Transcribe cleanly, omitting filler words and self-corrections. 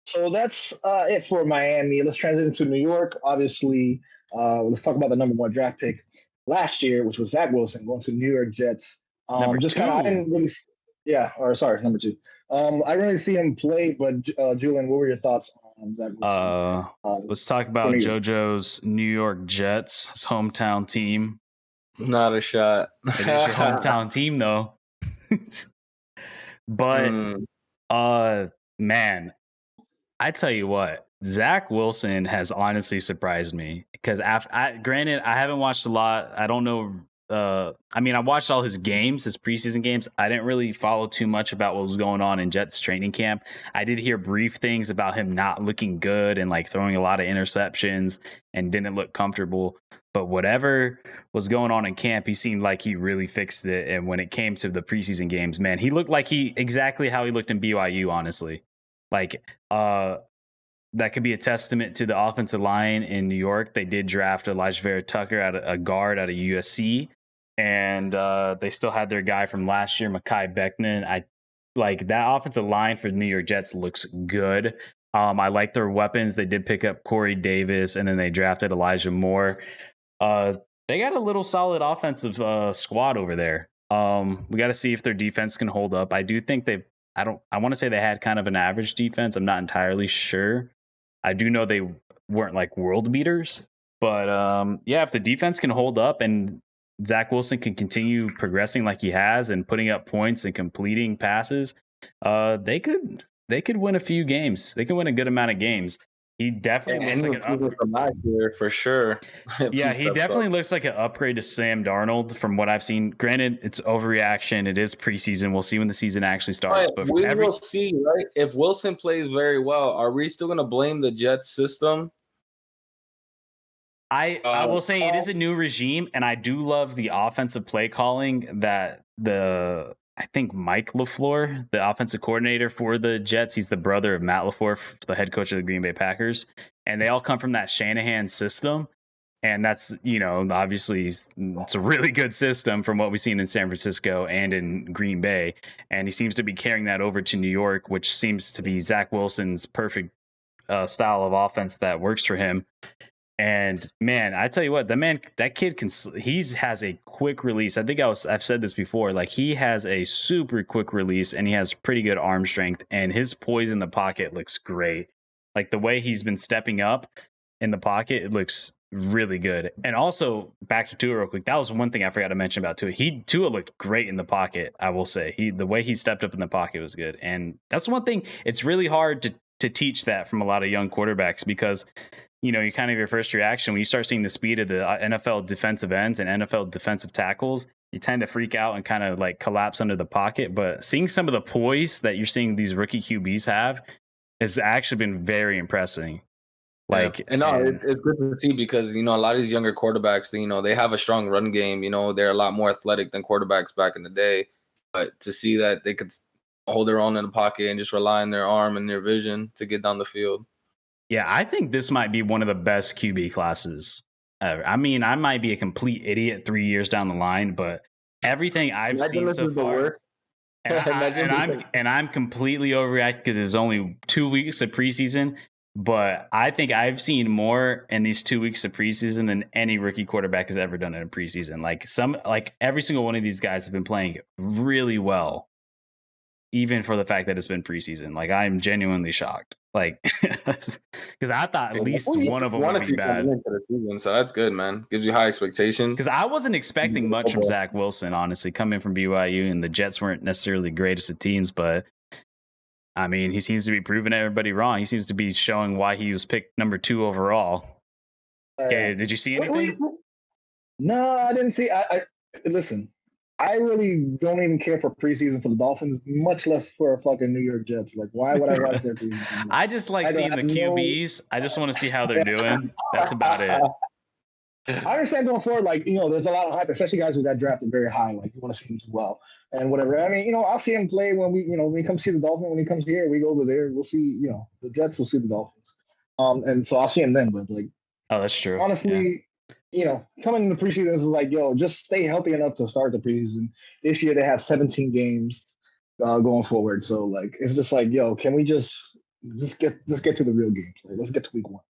So that's it for Miami. Let's transition to New York. Obviously, let's talk about the number one draft pick last year, which was Zach Wilson going to New York Jets. Number Just kind of, I two. didn't really, yeah, or sorry, number two. I didn't really see him play, but Julian, what were your thoughts on Zach Wilson Uh, uh, let's talk for about New York? JoJo's New York Jets, his hometown team. Not a shot. It is your hometown team, though. But Mm, uh, man, I tell you what, Zach Wilson has honestly surprised me because granted, I haven't watched a lot. I don't know. I mean, I watched all his games, his preseason games. I didn't really follow too much about what was going on in Jets training camp. I did hear brief things about him not looking good and like throwing a lot of interceptions and didn't look comfortable. But whatever was going on in camp, he seemed like he really fixed it. And when it came to the preseason games, man, he looked like he exactly how he looked in BYU, honestly. Like, that could be a testament to the offensive line in New York. They did draft Elijah Vera Tucker a guard out of USC, and they still had their guy from last year, Mekhi Becton. I like that offensive line for the New York Jets looks good. I like their weapons. They did pick up Corey Davis, and then they drafted Elijah Moore. They got a little solid offensive squad over there. We got to see if their defense can hold up. I do think they've. I want to say they had kind of an average defense. I'm not entirely sure. I do know they weren't like world beaters, but yeah, if the defense can hold up and Zach Wilson can continue progressing like he has and putting up points and completing passes, they could win a few games. They can win a good amount of games. He definitely looks like an upgrade from last year for sure. Yeah, he definitely looks like an upgrade to Sam Darnold from what I've seen. Granted, it's overreaction. It is preseason. We'll see when the season actually starts. But we will see, right? If Wilson plays very well, are we still going to blame the Jets system? I will say it is a new regime, and I do love the offensive play calling that I think Mike LaFleur, the offensive coordinator for the Jets, he's the brother of Matt LaFleur, the head coach of the Green Bay Packers, and they all come from that Shanahan system. And that's, obviously it's a really good system from what we've seen in San Francisco and in Green Bay. And he seems to be carrying that over to New York, which seems to be Zach Wilson's perfect style of offense that works for him. And man, I tell you what, that kid has a quick release. I think I've said this before. Like he has a super quick release and he has pretty good arm strength and his poise in the pocket looks great. Like the way he's been stepping up in the pocket, it looks really good. And also back to Tua real quick. That was one thing I forgot to mention about Tua. Tua looked great in the pocket. I will say the way he stepped up in the pocket was good. And that's one thing. It's really hard to teach that from a lot of young quarterbacks because you kind of your first reaction when you start seeing the speed of the NFL defensive ends and NFL defensive tackles, you tend to freak out and kind of like collapse under the pocket. But seeing some of the poise that you're seeing these rookie QBs have has actually been very impressive. It's good to see because a lot of these younger quarterbacks, they have a strong run game. They're a lot more athletic than quarterbacks back in the day. But to see that they could hold their own in the pocket and just rely on their arm and their vision to get down the field. Yeah, I think this might be one of the best QB classes ever. I mean, I might be a complete idiot 3 years down the line, but everything I've seen so far, and I'm completely overreacting because there's only 2 weeks of preseason. But I think I've seen more in these 2 weeks of preseason than any rookie quarterback has ever done in a preseason. Like every single one of these guys have been playing really well, even for the fact that it's been preseason. Like I'm genuinely shocked. Like, because I thought at least one of them would be bad. Season, so that's good, man. Gives you high expectations. Because I wasn't expecting much from Zach Wilson, honestly, coming from BYU, and the Jets weren't necessarily the greatest of teams, but I mean, he seems to be proving everybody wrong. He seems to be showing why he was picked number 2 overall. Okay, did you see anything? No, I didn't see. I listen. I really don't even care for preseason for the Dolphins, much less for a fucking New York Jets. Like, why would I watch their preseason? I just like seeing the QBs. I just want to see how they're doing. That's about it. I understand going forward, like, there's a lot of hype, especially guys who got drafted very high. Like, you want to see him do well and whatever. I mean, I'll see him play when we come see the Dolphins. When he comes here, we go over there. We'll see, the Jets will see the Dolphins. And so I'll see him then. But, like, oh, that's true. Honestly, coming into preseason is like, just stay healthy enough to start the preseason. This year they have 17 games going forward. So, like, it's just like, can we just Just get to the real gameplay. Let's get to week 1.